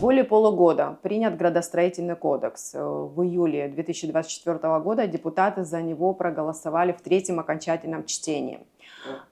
Более полугода принят градостроительный кодекс. В июле 2024 года депутаты за него проголосовали в третьем окончательном чтении.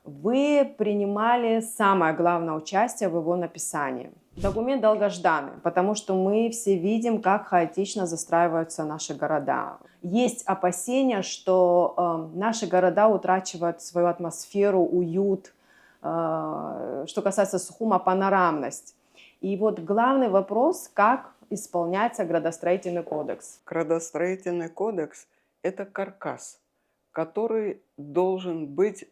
Вы принимали самое главное участие в его написании. Документ долгожданный, потому что мы все видим, как хаотично застраиваются наши города. Есть опасения, что наши города утрачивают свою атмосферу, уют, что касается Сухума, панорамность. И вот главный вопрос, как исполняется градостроительный кодекс. Градостроительный кодекс – это каркас, который должен быть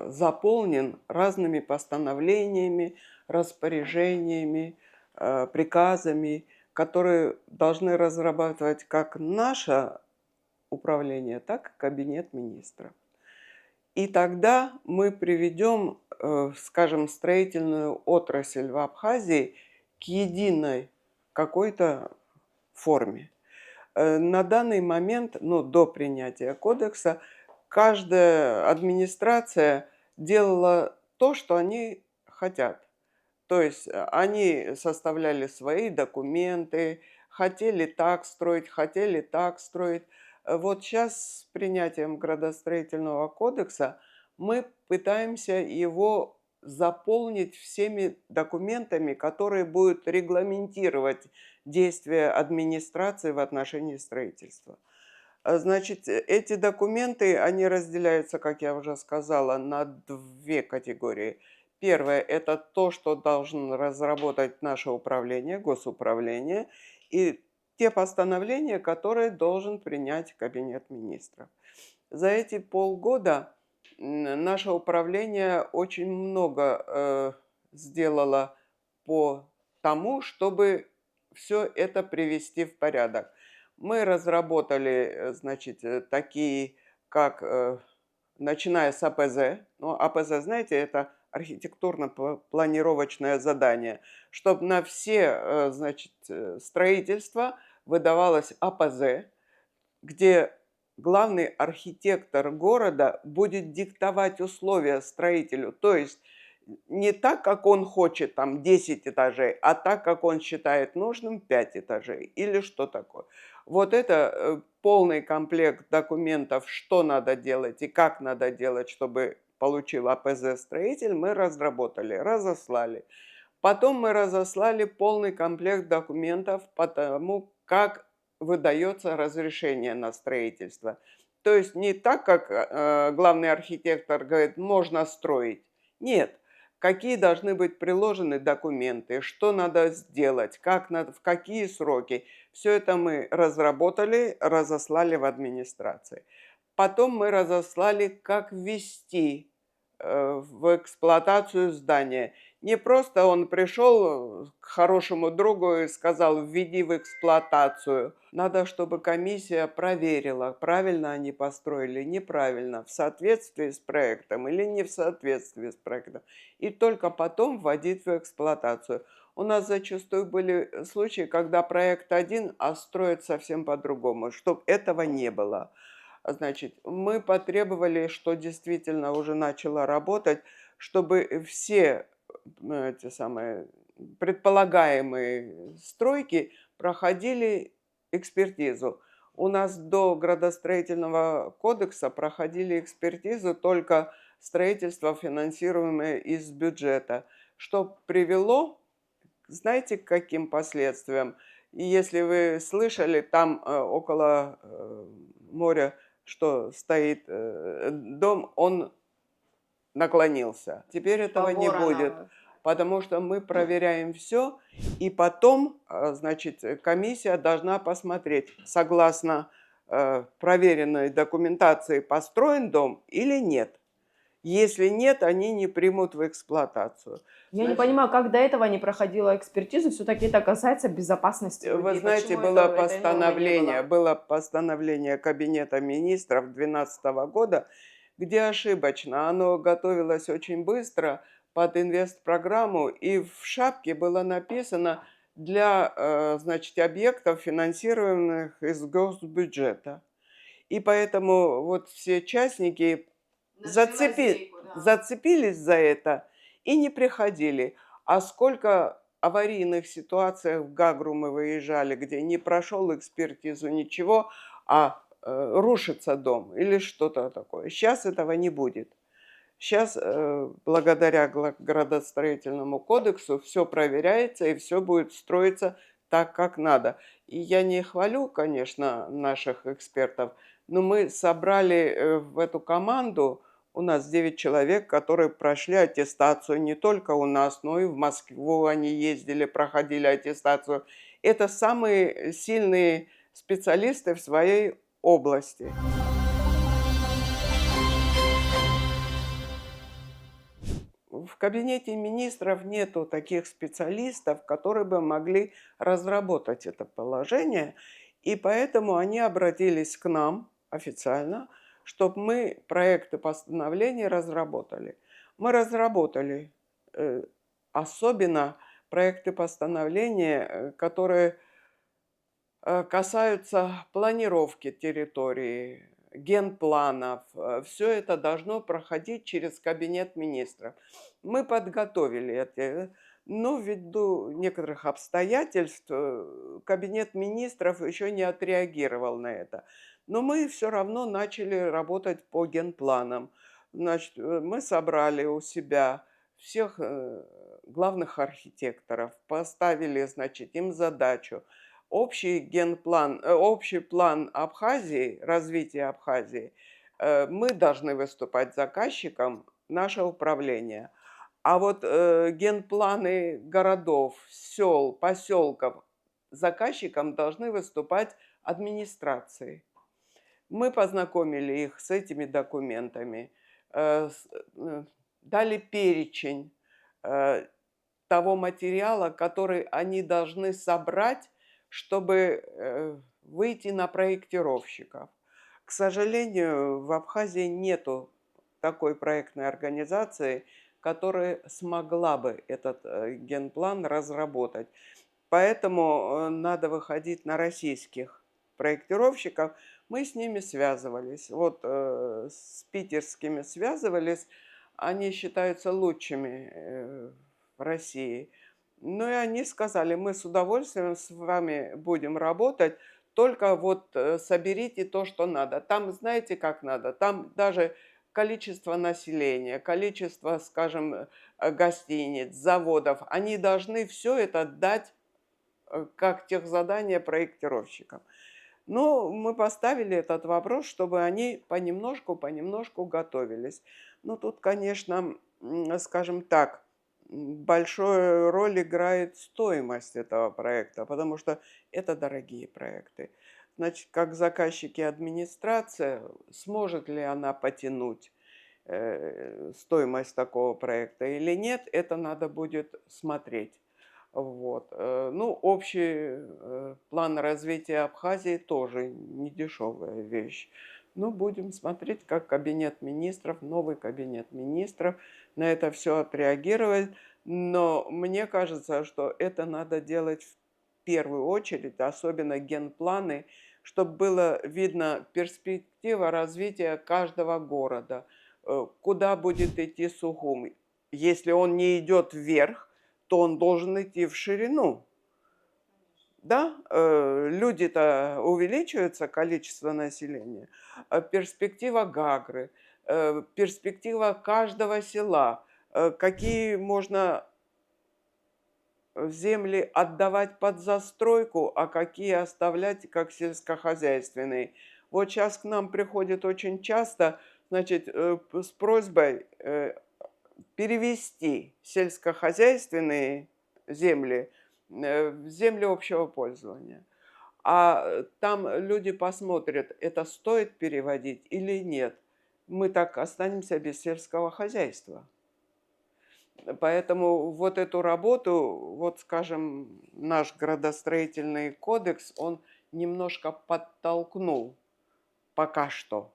заполнен разными постановлениями, распоряжениями, приказами, которые должны разрабатывать как наше управление, так и Кабинет министров. И тогда мы приведем, скажем, строительную отрасль в Абхазии к единой какой-то форме. На данный момент, до принятия кодекса, каждая администрация делала то, что они хотят. То есть они составляли свои документы, хотели так строить, хотели так строить. Вот сейчас с принятием градостроительного кодекса мы пытаемся его заполнить всеми документами, которые будут регламентировать действия администрации в отношении строительства. Значит, эти документы, они разделяются, как я уже сказала, на две категории. Первое – это то, что должно разработать наше управление, госуправление, и те постановления, которые должен принять Кабинет министров. За эти полгода наше управление очень много сделало по тому, чтобы все это привести в порядок. Мы разработали, значит, такие, как, начиная с АПЗ. АПЗ, знаете, это архитектурно-планировочное задание, чтобы на все, значит, строительства выдавалось АПЗ, где главный архитектор города будет диктовать условия строителю. То есть не так, как он хочет, там 10 этажей, а так, как он считает нужным, 5 этажей или что такое. Вот это полный комплект документов, что надо делать и как надо делать, чтобы получил АПЗ-строитель, мы разработали, разослали. Потом мы разослали полный комплект документов по тому, как выдается разрешение на строительство. То есть не так, как главный архитектор говорит, можно строить. Нет. Какие должны быть приложены документы, что надо сделать, как надо, в какие сроки. Все это мы разработали, разослали в администрации. Потом мы разослали, как ввести в эксплуатацию здание. Не просто он пришел к хорошему другу и сказал, введи в эксплуатацию. Надо, чтобы комиссия проверила, правильно они построили, неправильно, в соответствии с проектом или не в соответствии с проектом. И только потом вводить в эксплуатацию. У нас зачастую были случаи, когда проект один, а строят совсем по-другому, чтобы этого не было. Значит, мы потребовали, что действительно уже начало работать, чтобы все эти самые предполагаемые стройки проходили экспертизу. У нас до градостроительного кодекса проходили экспертизу только строительство, финансируемое из бюджета, что привело, знаете, к каким последствиям? И если вы слышали, там около моря, что стоит дом, он наклонился. Теперь этого не будет, потому что мы проверяем все, и потом, значит, комиссия должна посмотреть, согласно проверенной документации, построен дом или нет. Если нет, они не примут в эксплуатацию. Я не понимаю, как до этого не проходила экспертизу, все-таки это касается безопасности людей. Вы знаете, Почему было этой нормы не было? постановление Кабинета министров 2012 года, где ошибочно, оно готовилось очень быстро под инвестпрограмму, и в шапке было написано для, значит, объектов, финансируемых из госбюджета. И поэтому вот все частники зацепились за это и не приходили. А сколько аварийных ситуаций в Гагру мы выезжали, где не прошел экспертизу, ничего, а рушится дом или что-то такое. Сейчас этого не будет. Сейчас, благодаря градостроительному кодексу, все проверяется и все будет строиться так, как надо. И я не хвалю, конечно, наших экспертов, но мы собрали в эту команду, у нас 9 человек, которые прошли аттестацию не только у нас, но и в Москву они ездили, проходили аттестацию. Это самые сильные специалисты в своей области. В кабинете министров нету таких специалистов, которые бы могли разработать это положение, и поэтому они обратились к нам официально, чтобы мы проекты постановления разработали. Мы разработали особенно проекты постановления, которые касаются планировки территории, генпланов. Все это должно проходить через кабинет министров. Мы подготовили это, но ввиду некоторых обстоятельств кабинет министров еще не отреагировал на это. Но мы все равно начали работать по генпланам. Значит, мы собрали у себя всех главных архитекторов, поставили, значит, им задачу общий генплан, общий план Абхазии, развития Абхазии, мы должны выступать заказчиком, наше управление. А вот генпланы городов, сел, поселков заказчиком должны выступать администрации. Мы познакомили их с этими документами, дали перечень того материала, который они должны собрать, чтобы выйти на проектировщиков. К сожалению, в Абхазии нету такой проектной организации, которая смогла бы этот генплан разработать. Поэтому надо выходить на российских проектировщиков. Мы с ними связывались. Вот с питерскими связывались. Они считаются лучшими в России. Ну и они сказали, мы с удовольствием с вами будем работать, только вот соберите то, что надо. Там, знаете, как надо? Там даже количество населения, количество, скажем, гостиниц, заводов, они должны все это дать как техзадание проектировщикам. Но мы поставили этот вопрос, чтобы они понемножку готовились. Ну, тут, конечно, скажем так, большую роль играет стоимость этого проекта, потому что это дорогие проекты. Значит, как заказчики администрация, сможет ли она потянуть стоимость такого проекта или нет, это надо будет смотреть. Вот. Ну, общий план развития Абхазии тоже не дешевая вещь. Ну, будем смотреть, как кабинет министров, новый кабинет министров на это все отреагировать. Но мне кажется, что это надо делать в первую очередь, особенно генпланы, чтобы было видно перспектива развития каждого города, куда будет идти Сухум. Если он не идет вверх, то он должен идти в ширину. Да, люди-то увеличиваются, количество населения. Перспектива Гагры, перспектива каждого села, какие можно земли отдавать под застройку, а какие оставлять как сельскохозяйственные. Вот сейчас к нам приходит очень часто, значит, с просьбой перевести сельскохозяйственные земли в земли общего пользования. А там люди посмотрят, это стоит переводить или нет. Мы так останемся без сельского хозяйства. Поэтому вот эту работу, вот скажем, наш градостроительный кодекс, он немножко подтолкнул пока что.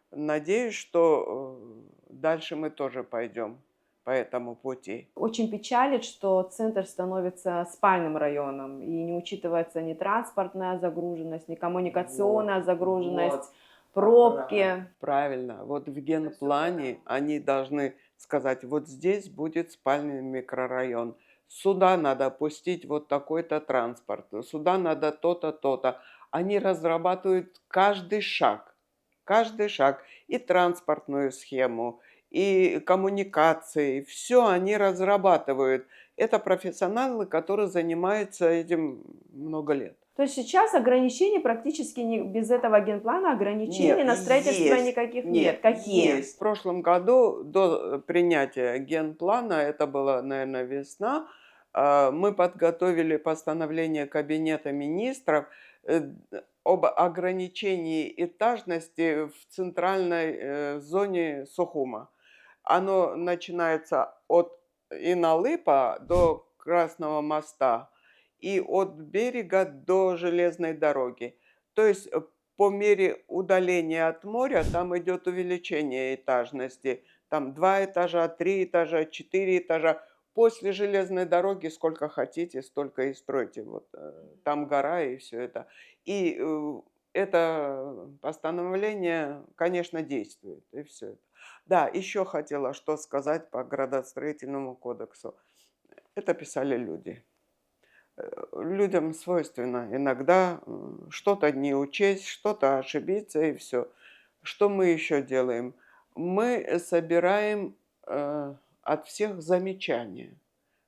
Надеюсь, что дальше мы тоже пойдем по этому пути. Очень печалит, что центр становится спальным районом, и не учитывается ни транспортная загруженность, ни коммуникационная загруженность, пробки. Правильно. Вот в генплане они должны сказать, вот здесь будет спальный микрорайон. Сюда надо пустить вот такой-то транспорт, сюда надо то-то, то-то. Они разрабатывают каждый шаг, и транспортную схему, и коммуникации, все они разрабатывают. Это профессионалы, которые занимаются этим много лет. То есть сейчас ограничений практически без этого генплана ограничений на строительство никаких нет. Какие? Есть. В прошлом году до принятия генплана, это было, наверное, весна, мы подготовили постановление Кабинета министров об ограничении этажности в центральной зоне Сухума. Оно начинается от Иналыпа до Красного моста и от берега до железной дороги. То есть по мере удаления от моря там идет увеличение этажности. Там 2 этажа, 3 этажа, 4 этажа. После железной дороги сколько хотите, столько и стройте. Вот там гора и все это. И это постановление, конечно, действует. И все это. Да, еще хотела что сказать по градостроительному кодексу. Это писали люди. Людям свойственно иногда что-то не учесть, что-то ошибиться и все. Что мы еще делаем? Мы собираем от всех замечания,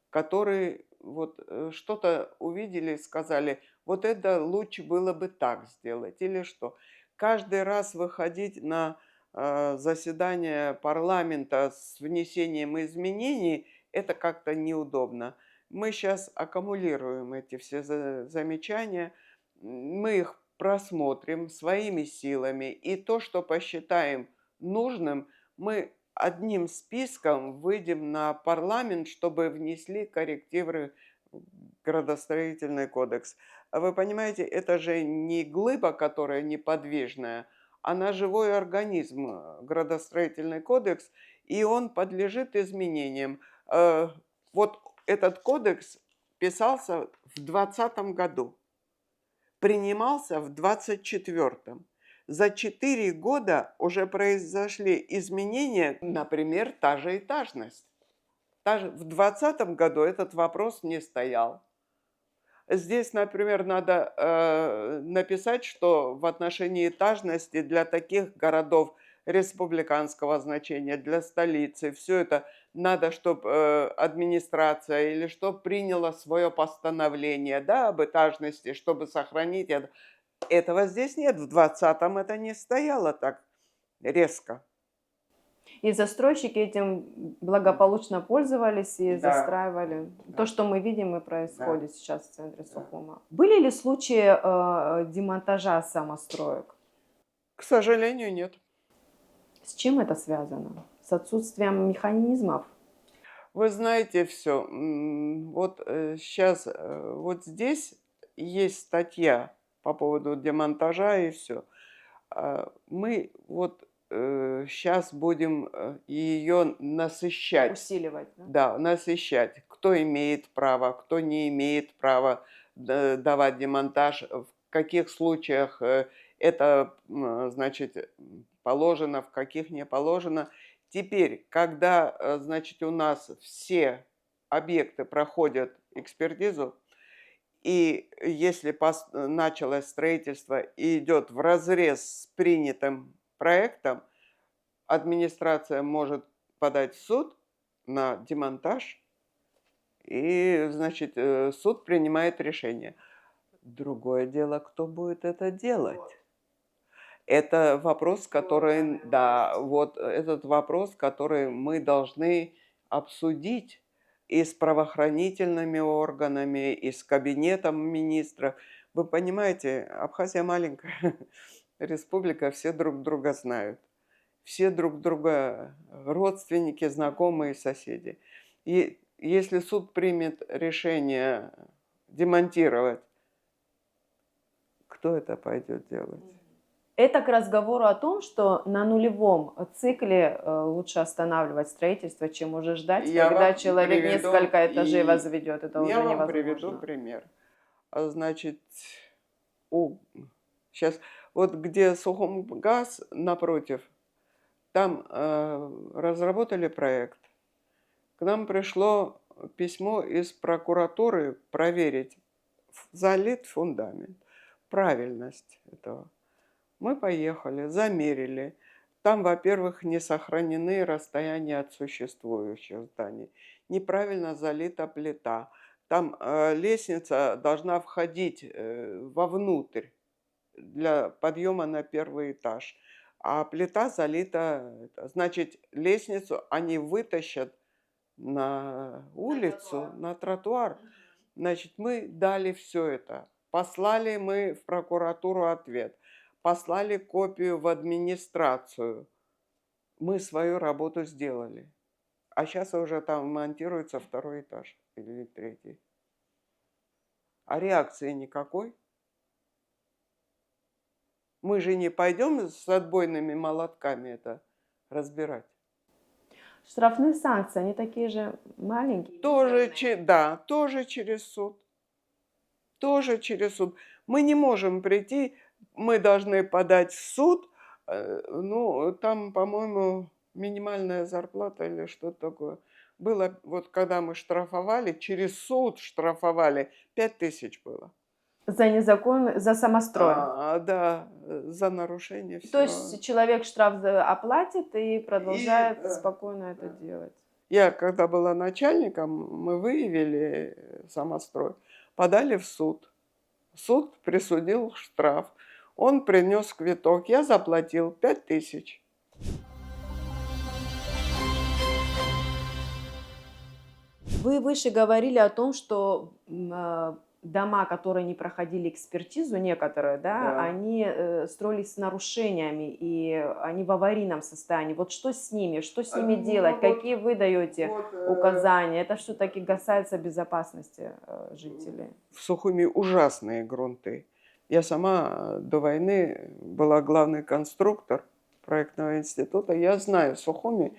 которые вот что-то увидели, сказали, вот это лучше было бы так сделать или что. Каждый раз выходить на заседание парламента с внесением изменений, это как-то неудобно. Мы сейчас аккумулируем эти все замечания, мы их просмотрим своими силами, и то, что посчитаем нужным, мы одним списком выйдем на парламент, чтобы внесли коррективы в градостроительный кодекс. А вы понимаете, это же не глыба, которая неподвижная, она живой организм, градостроительный кодекс, и он подлежит изменениям. Вот этот кодекс писался в 2020 году, принимался в 2024. За 4 года уже произошли изменения, например, та же этажность. В 2020 году этот вопрос не стоял. Здесь, например, надо написать, что в отношении этажности для таких городов республиканского значения, для столицы, все это надо, чтобы администрация или что приняла свое постановление, да, об этажности, чтобы сохранить это. Этого здесь нет, в 2020-м это не стояло так резко. И застройщики этим благополучно пользовались и Да. застраивали. Да. То, что мы видим и происходит сейчас в центре Сухума. Были ли случаи демонтажа самостроек? К сожалению, нет. С чем это связано? С отсутствием механизмов? Вы знаете, все. Вот сейчас, вот здесь есть статья по поводу демонтажа и все. Мы вот сейчас будем ее насыщать. Усиливать, да? Да, насыщать. Кто имеет право, кто не имеет права давать демонтаж, в каких случаях это, значит, положено, в каких не положено. Теперь, когда, значит, у нас все объекты проходят экспертизу, и если началось строительство и идет вразрез с принятым проектом, администрация может подать в суд на демонтаж, и, значит, суд принимает решение. Другое дело, кто будет это делать. Это вопрос, который, да, вот этот вопрос, который мы должны обсудить и с правоохранительными органами, и с кабинетом министров. Вы понимаете, Абхазия маленькая республика, все друг друга знают. Все друг друга родственники, знакомые, соседи. И если суд примет решение демонтировать, кто это пойдет делать? Это к разговору о том, что на нулевом цикле лучше останавливать строительство, чем уже ждать, Я когда вам человек приведу, несколько этажей возведет. Это я уже вам приведу невозможно. пример. Значит, сейчас, вот где Сухумгаз напротив, там разработали проект. К нам пришло письмо из прокуратуры проверить, залит фундамент, правильность этого. Мы поехали, замерили. Там, во-первых, не сохранены расстояния от существующих зданий. Неправильно залита плита. Там лестница должна входить вовнутрь для подъема на первый этаж. А плита залита, значит, лестницу они вытащат на улицу, на тротуар. Значит, мы дали все это. Послали мы в прокуратуру ответ. Послали копию в администрацию. Мы свою работу сделали. А сейчас уже там монтируется второй этаж или третий. А реакции никакой. Мы же не пойдем с отбойными молотками это разбирать. Штрафные санкции, они такие же маленькие. Тоже, да, тоже через суд. Тоже через суд. Мы не можем прийти, мы должны подать в суд, ну, там, по-моему, минимальная зарплата или что-то такое. Было, вот когда мы штрафовали, через суд штрафовали, 5000 было. За незаконный, за самострой. Да, за нарушение То все. есть человек штраф оплатит и продолжает спокойно это делать. Я, когда была начальником, мы выявили самострой, подали в суд. Суд присудил штраф. Он принес квиток, я заплатил 5000. Вы выше говорили о том, что дома, которые не проходили экспертизу, некоторые, да, Да. они строились с нарушениями, и они в аварийном состоянии. Вот что с ними Ну, делать? вот- Какие вы даете вот, указания? Это все-таки касается безопасности жителей. В Сухуми ужасные грунты. Я сама до войны была главный конструктор проектного института. Я знаю Сухуми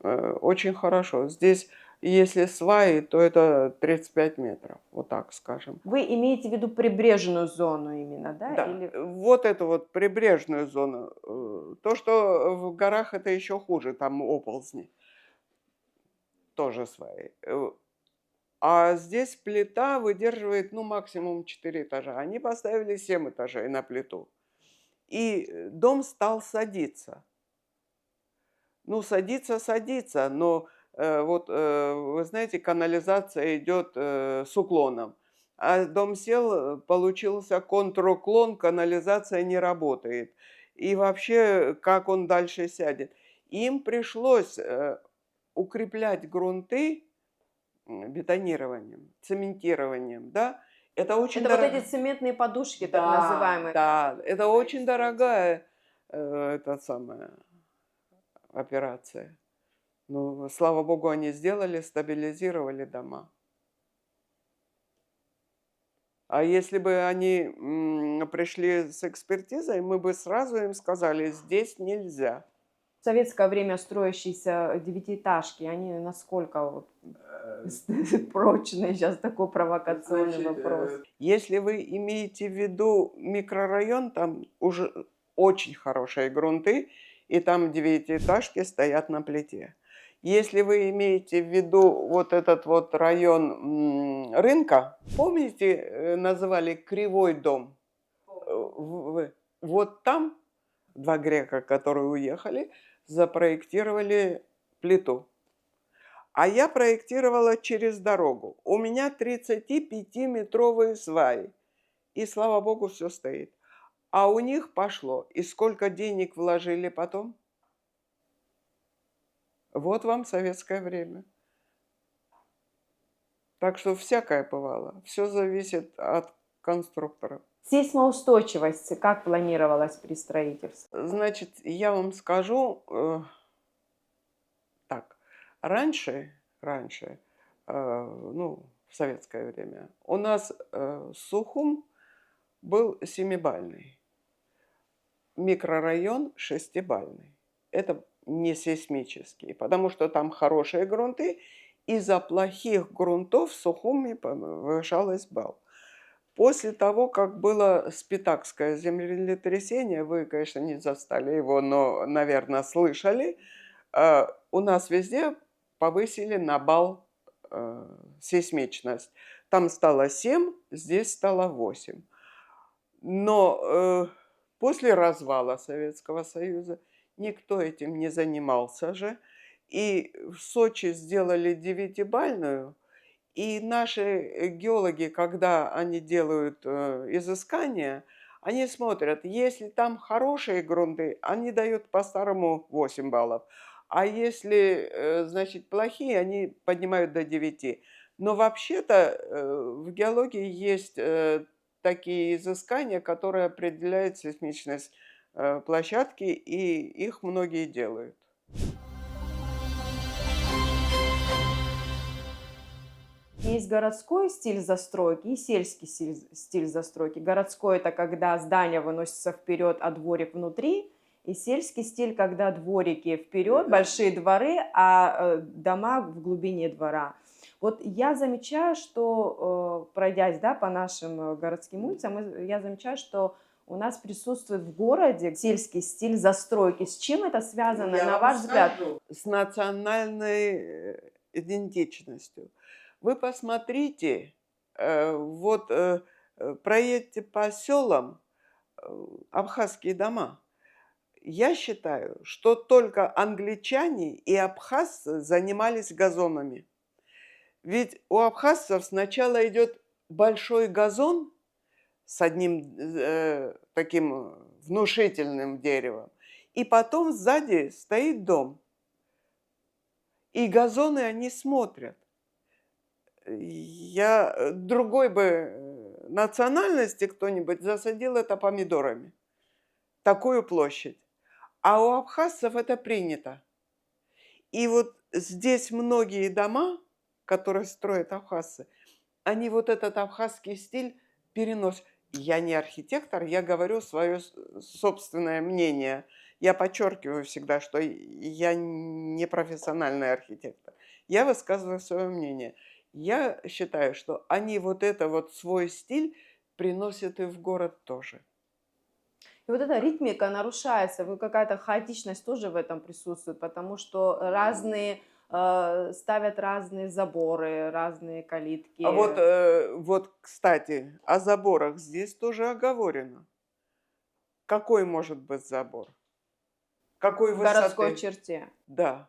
очень хорошо. Здесь, если сваи, то это 35 метров, вот так скажем. Вы имеете в виду прибрежную зону именно, да? Да, Или... вот эту вот прибрежную зону. То, что в горах, это еще хуже, там оползни. Тоже свои. А здесь плита выдерживает, ну, максимум 4 этажа. Они поставили 7 этажей на плиту. И дом стал садиться. Ну, садится, но вы знаете, канализация идет с уклоном. А дом сел, получился контруклон, канализация не работает. И вообще, как он дальше сядет? Им пришлось укреплять грунты бетонированием, цементированием, да? Это очень Это вот дорого. эти цементные подушки, так называемые. Да, это очень дорогая самая операция. Ну, слава богу, они сделали, стабилизировали дома. А если бы они пришли с экспертизой, мы бы сразу им сказали, здесь нельзя. В советское время строящиеся девятиэтажки, они насколько вот прочные? Сейчас такой провокационный вопрос. Если вы имеете в виду микрорайон, там уже очень хорошие грунты, и там девятиэтажки стоят на плите. Если вы имеете в виду вот этот вот район рынка, помните, называли Кривой дом? Вот там два грека, которые уехали, запроектировали плиту. А я проектировала через дорогу. У меня 35-метровые сваи. И, слава богу, все стоит. А у них пошло. И сколько денег вложили потом? Вот вам советское время. Так что всякое бывало. Все зависит от конструкторов. Сейсмоустойчивость как планировалась при строительстве? Значит, я вам скажу так. Раньше, ну, в советское время, у нас Сухум был 7-бальный. микрорайон шестибальный. Это не сейсмический, потому что там хорошие грунты, из-за плохих грунтов в Сухуми повышалась балл. После того, как было Спитакское землетрясение, вы, конечно, не застали его, но, наверное, слышали, у нас везде повысили на балл сейсмичность. Там стало 7, здесь стало 8. Но после развала Советского Союза никто этим не занимался же. И в Сочи сделали 9-бальную, и наши геологи, когда они делают изыскания, они смотрят, если там хорошие грунты, они дают по-старому 8 баллов. А если, значит, плохие, они поднимают до 9. Но вообще-то в геологии есть такие изыскания, которые определяют сейсмичность площадки, и их многие делают. Есть городской стиль застройки и сельский стиль застройки. Городской – это когда здание выносится вперед, а дворик внутри. И сельский стиль, когда дворики вперед, большие дворы, а дома в глубине двора. Вот я замечаю, что, пройдясь, да, по нашим городским улицам, я замечаю, что у нас присутствует в городе сельский стиль застройки. С чем это связано, Я на вам ваш взгляд? скажу. С национальной идентичностью. Вы посмотрите, проедьте по селам, абхазские дома. Я считаю, что только англичане и абхазцы занимались газонами. Ведь у абхазцев сначала идет большой газон с одним таким внушительным деревом, и потом сзади стоит дом. И газоны они смотрят. Другой бы национальности кто-нибудь засадил это помидорами. Такую площадь. А у абхазцев это принято. И вот здесь многие дома, которые строят абхазцы, они вот этот абхазский стиль переносят. Я не архитектор, я говорю свое собственное мнение. Я подчеркиваю всегда, что я не профессиональный архитектор. Я высказываю свое мнение. Я считаю, что они вот это вот свой стиль приносят и в город тоже. И вот эта ритмика нарушается, какая-то хаотичность тоже в этом присутствует, потому что разные ставят разные заборы, разные калитки. А вот, кстати, о заборах здесь тоже оговорено. Какой может быть забор? Какой В городской высоты? черте. Да,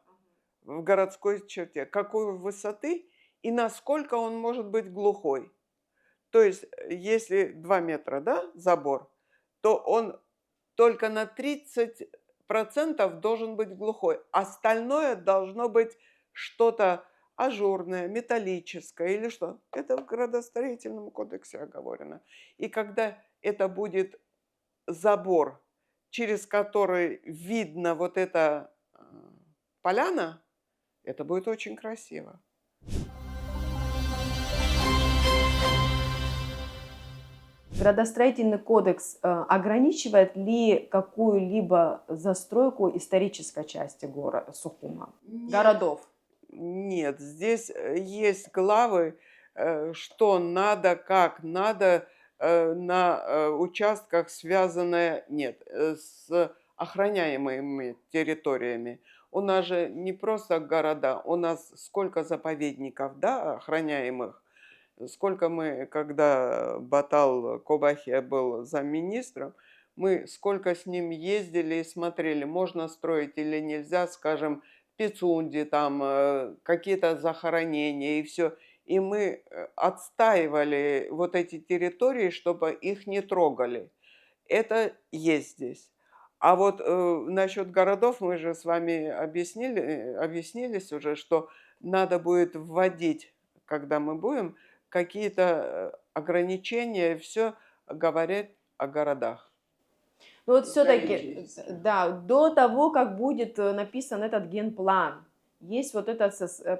в городской черте. Какой высоты и насколько он может быть глухой? То есть, если 2 метра, да, забор, то он только на 30% должен быть глухой. Остальное должно быть что-то ажурное, металлическое или что. Это в градостроительном кодексе оговорено. И когда это будет забор, через который видно вот эта поляна, это будет очень красиво. Градостроительный кодекс ограничивает ли какую-либо застройку исторической части города Сухума, городов? Нет, здесь есть главы, что надо, как надо на участках, связанные, нет, с охраняемыми территориями. У нас же не просто города, у нас сколько заповедников, да, охраняемых. Сколько мы, когда Батал Кобахия был замминистром, мы сколько с ним ездили и смотрели, можно строить или нельзя, скажем, Пицунди, там какие-то захоронения и все. И мы отстаивали вот эти территории, чтобы их не трогали. Это есть здесь. А вот насчет городов мы же с вами объяснились уже, что надо будет вводить, когда мы будем, какие-то ограничения, все говорят о городах. Ну вот все-таки, да, до того, как будет написан этот генплан, есть вот это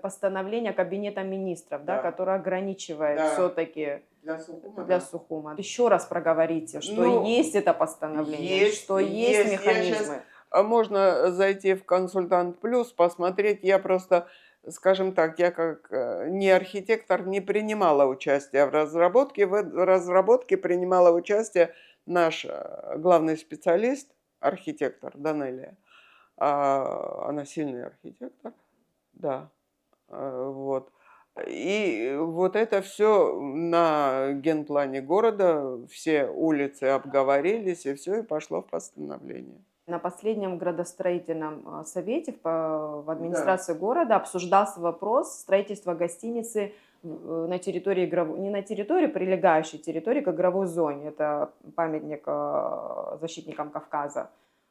постановление Кабинета министров, да, Да. которое ограничивает Да. все-таки Для Сухума, для да. Сухума. Еще раз проговорите, что Ну, есть это постановление, есть, что есть есть. Я сейчас механизмы. можно зайти в Консультант Плюс, посмотреть. Я просто, скажем так, я как не архитектор не принимала участие в разработке. В разработке принимала участие наш главный специалист, архитектор Данелия. Она сильный архитектор, да. Вот. И вот это все на генплане города, все улицы обговорились, и все, и пошло в постановление. На последнем градостроительном совете в Да, администрации города обсуждался вопрос строительства гостиницы на территории, не на территории, прилегающей территории к игровой зоне. Это памятник защитникам Кавказа.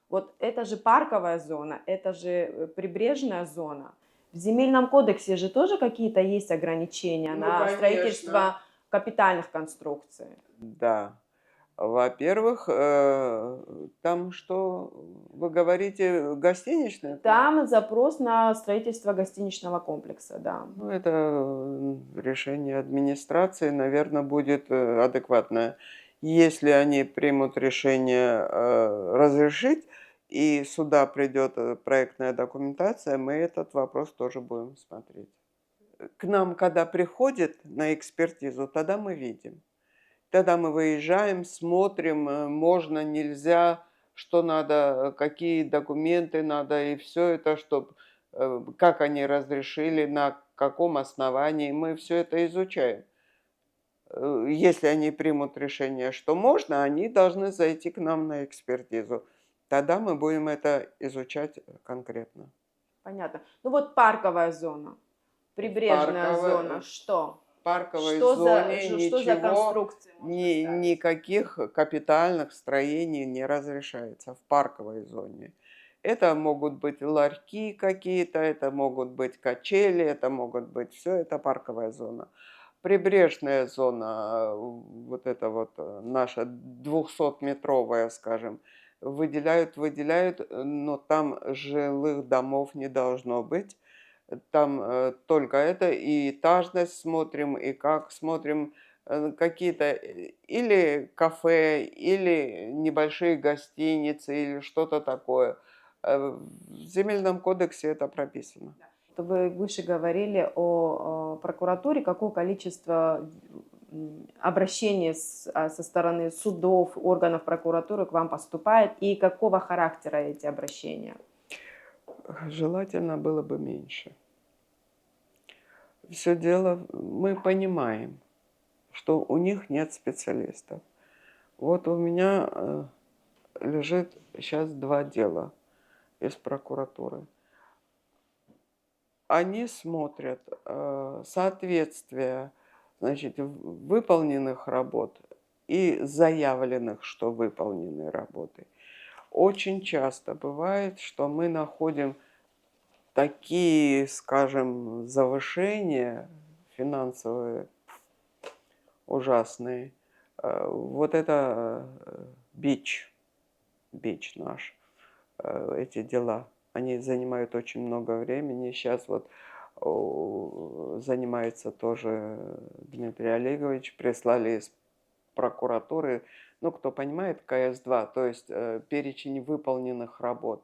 Вот это же парковая зона, это же прибрежная зона. В земельном кодексе же тоже какие-то есть ограничения ну, на конечно, строительство капитальных конструкций. да. Во-первых, там что, вы говорите, гостиничное? Там запрос на строительство гостиничного комплекса, да. Ну, это решение администрации, наверное, будет адекватное. Если они примут решение разрешить, и сюда придет проектная документация, мы этот вопрос тоже будем смотреть. К нам, когда приходит на экспертизу, тогда мы видим. Тогда мы выезжаем, смотрим, можно, нельзя, что надо, какие документы надо, и все это, чтобы как они разрешили, на каком основании, мы все это изучаем. Если они примут решение, что можно, они должны зайти к нам на экспертизу. Тогда мы будем это изучать конкретно. Понятно. Ну вот парковая зона, прибрежная зона, что? Парковой Что зоне что за ничего, конструкции можно ставить? никаких капитальных строений не разрешается в парковой зоне. Это могут быть ларьки какие-то, это могут быть качели, это могут быть все, это парковая зона. Прибрежная зона, вот это вот наша 200-метровая, скажем, выделяют, но там жилых домов не должно быть. Там только это, и этажность смотрим, и как смотрим, какие-то или кафе, или небольшие гостиницы, или что-то такое. В Земельном кодексе это прописано. Вы выше говорили о прокуратуре, какое количество обращений со стороны судов, органов прокуратуры к вам поступает и какого характера эти обращения? Желательно было бы меньше. Все дело, мы понимаем, что у них нет специалистов. Вот у меня лежит сейчас 2 дела из прокуратуры. Они смотрят соответствие, значит, выполненных работ и заявленных, что выполнены работы. Очень часто бывает, что мы находим такие, скажем, завышения финансовые ужасные. Вот это бич наш, эти дела. Они занимают очень много времени. Сейчас вот занимается тоже Дмитрий Олегович. Прислали из прокуратуры, ну, кто понимает, КС-2, то есть перечень выполненных работ.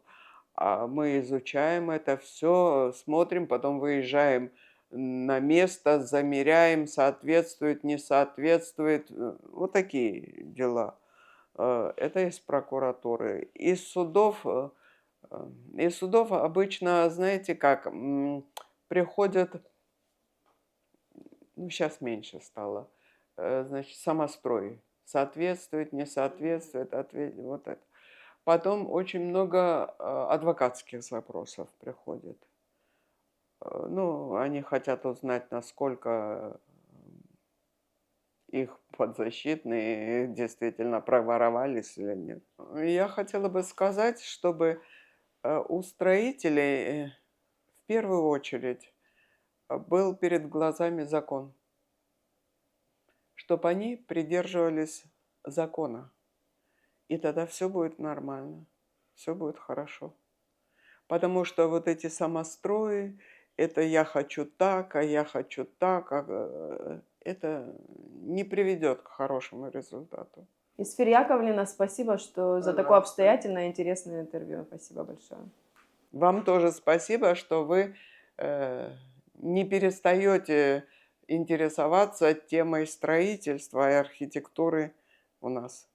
А мы изучаем это все, смотрим, потом выезжаем на место, замеряем, соответствует, не соответствует. Вот такие дела. Это из прокуратуры. Из судов обычно, знаете как, приходят, ну, сейчас меньше стало, значит, самострой. Соответствует, не соответствует, вот это. Потом очень много адвокатских запросов приходит. Ну, они хотят узнать, насколько их подзащитные действительно проворовались или нет. Я хотела бы сказать, чтобы у строителей в первую очередь был перед глазами закон, чтобы они придерживались закона. И тогда все будет нормально, все будет хорошо. Потому что вот эти самострои, это я хочу так, а я хочу так, это не приведет к хорошему результату. Исфир Яковлевна, спасибо, что за такое Пожалуйста. обстоятельное и интересное интервью. Спасибо большое. Вам тоже спасибо, что вы не перестаете интересоваться темой строительства и архитектуры у нас.